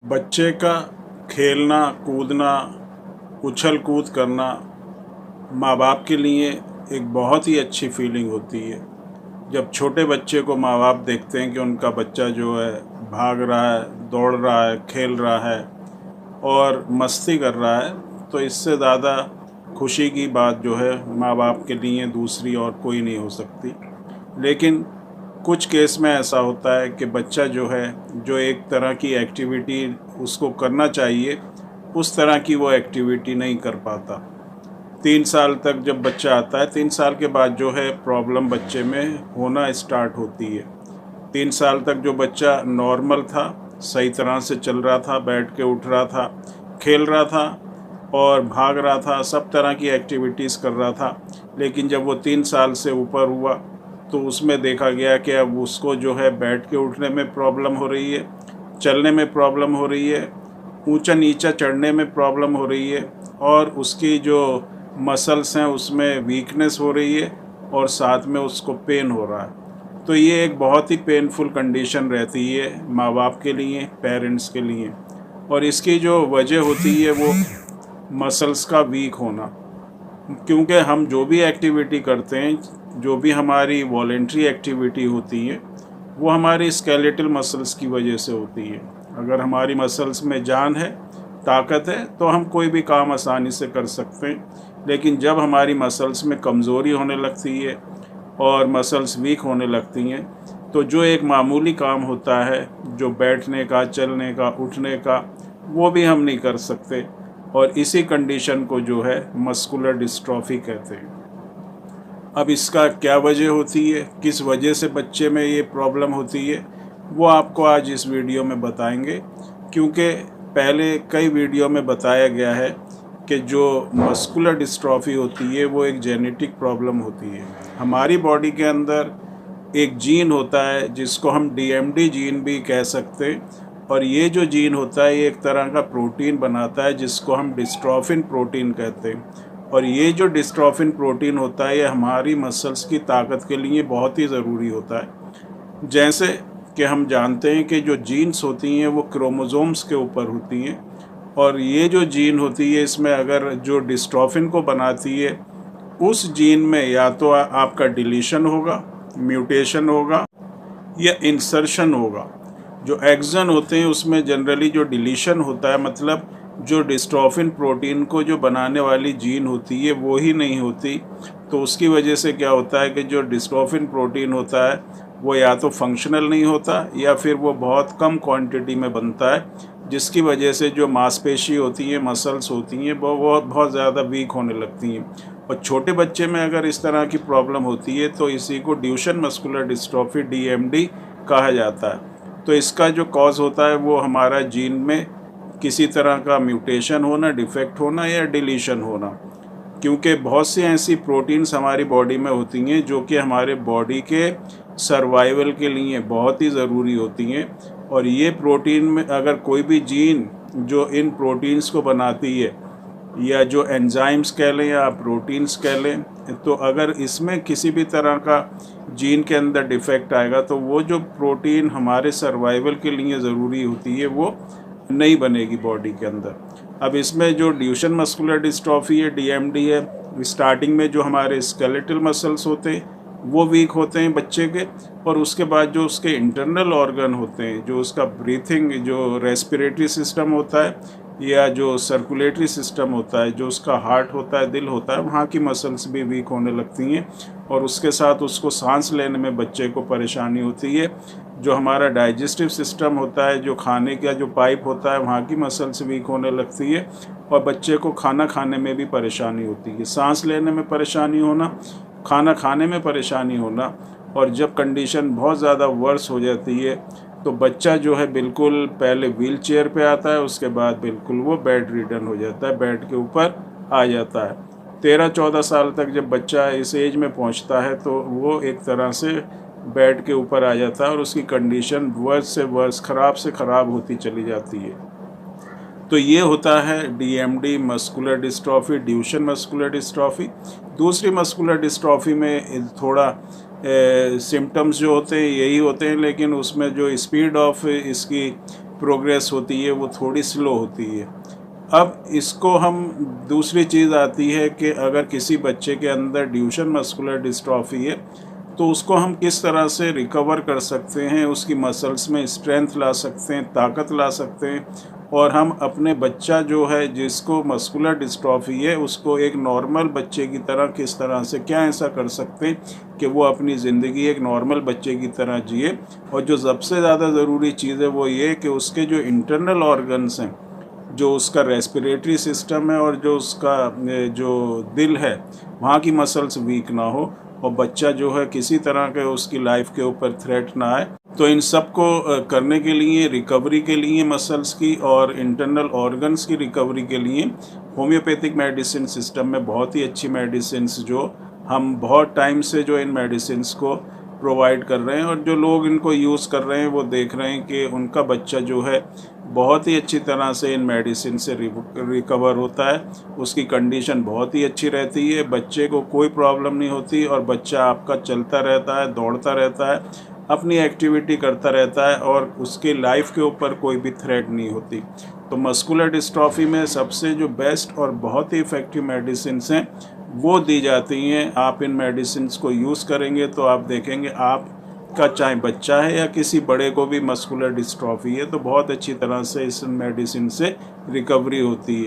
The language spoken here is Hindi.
बच्चे का खेलना कूदना उछल कूद करना माँ बाप के लिए एक बहुत ही अच्छी फीलिंग होती है। जब छोटे बच्चे को माँ बाप देखते हैं कि उनका बच्चा जो है भाग रहा है, दौड़ रहा है, खेल रहा है और मस्ती कर रहा है, तो इससे ज़्यादा खुशी की बात जो है माँ बाप के लिए दूसरी और कोई नहीं हो सकती। लेकिन कुछ केस में ऐसा होता है कि बच्चा जो है, जो एक तरह की एक्टिविटी उसको करना चाहिए, उस तरह की वो एक्टिविटी नहीं कर पाता। 3 साल तक जब बच्चा आता है, 3 साल के बाद जो है प्रॉब्लम बच्चे में होना स्टार्ट होती है। 3 साल तक जो बच्चा नॉर्मल था, सही तरह से चल रहा था, बैठ के उठ रहा था, खेल रहा था और भाग रहा था, सब तरह की एक्टिविटीज़ कर रहा था। लेकिन जब वो 3 साल से ऊपर हुआ तो उसमें देखा गया कि अब उसको जो है बैठ के उठने में प्रॉब्लम हो रही है, चलने में प्रॉब्लम हो रही है, ऊंचा नीचा चढ़ने में प्रॉब्लम हो रही है और उसकी जो मसल्स हैं उसमें वीकनेस हो रही है और साथ में उसको पेन हो रहा है। तो ये एक बहुत ही पेनफुल कंडीशन रहती है माँ बाप के लिए, पेरेंट्स के लिए। और इसकी जो वजह होती है वो मसल्स का वीक होना, क्योंकि हम जो भी एक्टिविटी करते हैं, जो भी हमारी वॉलेंट्री एक्टिविटी होती है, वो हमारी स्केलेटल मसल्स की वजह से होती है। अगर हमारी मसल्स में जान है, ताकत है, तो हम कोई भी काम आसानी से कर सकते हैं। लेकिन जब हमारी मसल्स में कमज़ोरी होने लगती है और मसल्स वीक होने लगती हैं, तो जो एक मामूली काम होता है, जो बैठने का, चलने का, उठने का, वो भी हम नहीं कर सकते। और इसी कंडीशन को जो है मस्कुलर डिस्ट्रॉफी कहते हैं। अब इसका क्या वजह होती है, किस वजह से बच्चे में ये प्रॉब्लम होती है, वो आपको आज इस वीडियो में बताएंगे। क्योंकि पहले कई वीडियो में बताया गया है कि जो मस्कुलर डिस्ट्रॉफी होती है वो एक जेनेटिक प्रॉब्लम होती है। हमारी बॉडी के अंदर एक जीन होता है जिसको हम DMD जीन भी कह सकते हैं, और ये जो जीन होता है ये एक तरह का प्रोटीन बनाता है जिसको हम डिस्ट्रोफिन प्रोटीन कहते हैं। और ये जो डिस्ट्रोफिन प्रोटीन होता है ये हमारी मसल्स की ताकत के लिए बहुत ही ज़रूरी होता है। जैसे कि हम जानते हैं कि जो जीन्स होती हैं वो क्रोमोसोम्स के ऊपर होती हैं, और ये जो जीन होती है इसमें अगर जो डिस्ट्रोफिन को बनाती है, उस जीन में या तो आपका डिलीशन होगा, म्यूटेशन होगा या इंसर्शन होगा। जो एक्सन होते हैं उसमें जनरली जो डिलीशन होता है, मतलब जो डिस्ट्रोफिन प्रोटीन को जो बनाने वाली जीन होती है वो ही नहीं होती, तो उसकी वजह से क्या होता है कि जो डिस्ट्रोफिन प्रोटीन होता है वो या तो फंक्शनल नहीं होता या फिर वो बहुत कम क्वांटिटी में बनता है, जिसकी वजह से जो मांसपेशी होती है, मसल्स होती हैं, वो बहुत ज़्यादा वीक होने लगती हैं। और छोटे बच्चे में अगर इस तरह की प्रॉब्लम होती है तो इसी को ड्यूशन मस्कुलर डिस्ट्रॉफी DMD कहा जाता है। तो इसका जो कॉज होता है वो हमारा जीन में किसी तरह का म्यूटेशन होना, डिफेक्ट होना या डिलीशन होना। क्योंकि बहुत सी ऐसी प्रोटीन्स हमारी बॉडी में होती हैं जो कि हमारे बॉडी के सर्वाइवल के लिए बहुत ही ज़रूरी होती हैं। और ये प्रोटीन में अगर कोई भी जीन जो इन प्रोटीन्स को बनाती है, या जो एंजाइम्स कह लें या प्रोटीन्स कह लें, तो अगर इसमें किसी भी तरह का जीन के अंदर डिफेक्ट आएगा तो वो जो प्रोटीन हमारे सर्वाइवल के लिए ज़रूरी होती है वो नहीं बनेगी बॉडी के अंदर। अब इसमें जो ड्यूशन मस्कुलर डिस्ट्रॉफी है, DMD है, स्टार्टिंग में जो हमारे स्केलेटल मसल्स होते हैं वो वीक होते हैं बच्चे के, और उसके बाद जो उसके इंटरनल ऑर्गन होते हैं, जो उसका ब्रीथिंग, जो रेस्पिरेटरी सिस्टम होता है या जो सर्कुलेटरी सिस्टम होता है, जो उसका हार्ट होता है, दिल होता है, वहाँ की मसल्स भी वीक होने लगती हैं। और उसके साथ उसको सांस लेने में बच्चे को परेशानी होती है। जो हमारा डाइजेस्टिव सिस्टम होता है, जो खाने का जो पाइप होता है, वहाँ की मसल्स वीक होने लगती है और बच्चे को खाना खाने में भी परेशानी होती है। सांस लेने में परेशानी होना, खाना खाने में परेशानी होना, और जब कंडीशन बहुत ज़्यादा वर्स हो जाती है तो बच्चा जो है बिल्कुल पहले व्हील चेयर पर आता है, उसके बाद बिल्कुल वो बेड रिडन हो जाता है, बेड के ऊपर आ जाता है। 13-14 साल तक जब बच्चा इस एज में पहुंचता है तो वो एक तरह से बेड के ऊपर आ जाता है और उसकी कंडीशन वर्स से वर्स, ख़राब से ख़राब होती चली जाती है। तो ये होता है DMD muscular dystrophy, Duchenne muscular dystrophy. दूसरी मस्कुलर डिस्ट्रॉफी में थोड़ा सिम्टम्स जो होते हैं यही होते हैं, लेकिन उसमें जो स्पीड ऑफ इसकी प्रोग्रेस होती है वो थोड़ी स्लो होती है। अब इसको हम दूसरी चीज़ आती है कि अगर किसी बच्चे के अंदर ड्यूशेन मस्कुलर डिस्ट्रॉफी है तो उसको हम किस तरह से रिकवर कर सकते हैं, उसकी मसल्स में स्ट्रेंथ ला सकते हैं, ताकत ला सकते हैं, और हम अपने बच्चा जो है जिसको मस्कुलर डिस्ट्रॉफी है उसको एक नॉर्मल बच्चे की तरह किस तरह से क्या ऐसा कर सकते हैं कि वो अपनी ज़िंदगी एक नॉर्मल बच्चे की तरह जिए। और जो सबसे ज़्यादा ज़रूरी चीज़ है वो ये कि उसके जो इंटरनल ऑर्गन्स हैं, जो उसका रेस्पिरेटरी सिस्टम है और जो उसका जो दिल है, वहाँ की मसल्स वीक ना हो और बच्चा जो है किसी तरह के उसकी लाइफ के ऊपर थ्रेट ना आए। तो इन सब को करने के लिए, रिकवरी के लिए मसल्स की और इंटरनल ऑर्गन्स की रिकवरी के लिए होम्योपैथिक मेडिसिन सिस्टम में बहुत ही अच्छी मेडिसिन्स जो हम बहुत टाइम से जो इन मेडिसिन्स को प्रोवाइड कर रहे हैं और जो लोग इनको यूज़ कर रहे हैं वो देख रहे हैं कि उनका बच्चा जो है बहुत ही अच्छी तरह से इन मेडिसिन से रिकवर होता है, उसकी कंडीशन बहुत ही अच्छी रहती है, बच्चे को कोई प्रॉब्लम नहीं होती और बच्चा आपका चलता रहता है, दौड़ता रहता है, अपनी एक्टिविटी करता रहता है और उसके लाइफ के ऊपर कोई भी थ्रेट नहीं होती। तो मस्कुलर डिस्ट्रॉफी में सबसे जो बेस्ट और बहुत ही इफ़ेक्टिव मेडिसिन्स हैं वो दी जाती हैं। आप इन मेडिसिन्स को यूज़ करेंगे तो आप देखेंगे आपका चाहे बच्चा है या किसी बड़े को भी मस्कुलर डिस्ट्रॉफी है तो बहुत अच्छी तरह से इस मेडिसिन से रिकवरी होती है।